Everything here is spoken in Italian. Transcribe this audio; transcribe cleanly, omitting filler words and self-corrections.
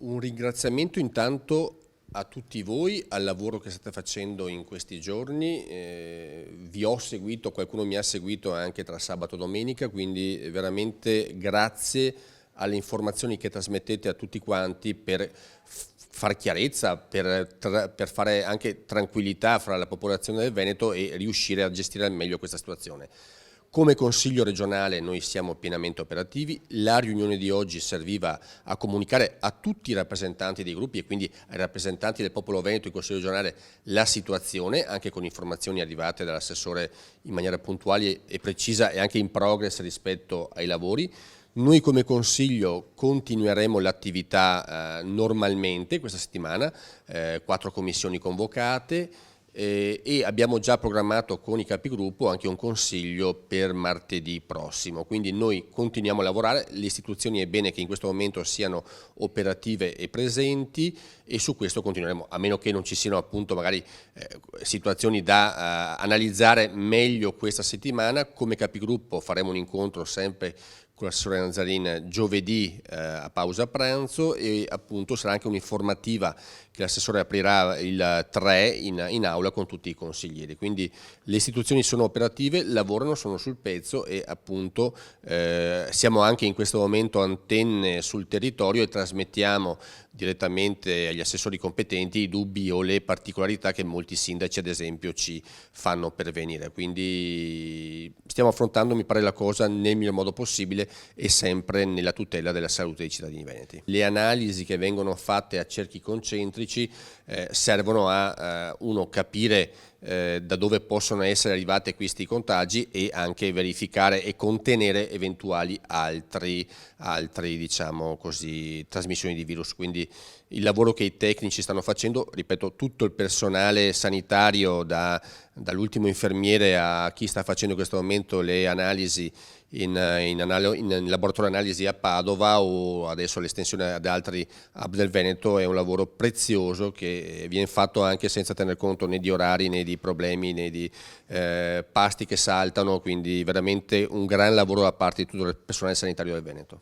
Un ringraziamento intanto a tutti voi, al lavoro che state facendo in questi giorni. Vi ho seguito, qualcuno mi ha seguito anche tra sabato e domenica, quindi veramente grazie alle informazioni che trasmettete a tutti quanti per far chiarezza, per fare anche tranquillità fra la popolazione del Veneto e riuscire a gestire al meglio questa situazione. Come Consiglio regionale noi siamo pienamente operativi, la riunione di oggi serviva a comunicare a tutti i rappresentanti dei gruppi e quindi ai rappresentanti del popolo veneto in Consiglio regionale la situazione, anche con informazioni arrivate dall'assessore in maniera puntuale e precisa e anche in progress rispetto ai lavori. Noi come Consiglio continueremo l'attività normalmente questa settimana, 4 commissioni convocate, e abbiamo già programmato con i capigruppo anche un consiglio per martedì prossimo, quindi noi continuiamo a lavorare, le istituzioni è bene che in questo momento siano operative e presenti e su questo continueremo, a meno che non ci siano appunto magari situazioni da analizzare meglio questa settimana. Come capigruppo faremo un incontro sempre con l'assessore Nazzarin giovedì a pausa pranzo e appunto sarà anche un'informativa che l'assessore aprirà il 3 in aula con tutti i consiglieri. Quindi le istituzioni sono operative, lavorano, sono sul pezzo e appunto siamo anche in questo momento antenne sul territorio e trasmettiamo direttamente agli assessori competenti i dubbi o le particolarità che molti sindaci ad esempio ci fanno pervenire. Quindi stiamo affrontando, mi pare, la cosa nel miglior modo possibile e sempre nella tutela della salute dei cittadini veneti. Le analisi che vengono fatte a cerchi concentrici servono a uno capire da dove possono essere arrivati questi contagi e anche verificare e contenere eventuali altri diciamo così, trasmissioni di virus. Quindi il lavoro che i tecnici stanno facendo, ripeto, tutto il personale sanitario dall'ultimo infermiere a chi sta facendo in questo momento le analisi in laboratorio analisi a Padova o adesso l'estensione ad altri hub del Veneto, è un lavoro prezioso che viene fatto anche senza tener conto né di orari né di problemi né di pasti che saltano, quindi veramente un gran lavoro da parte di tutto il personale sanitario del Veneto.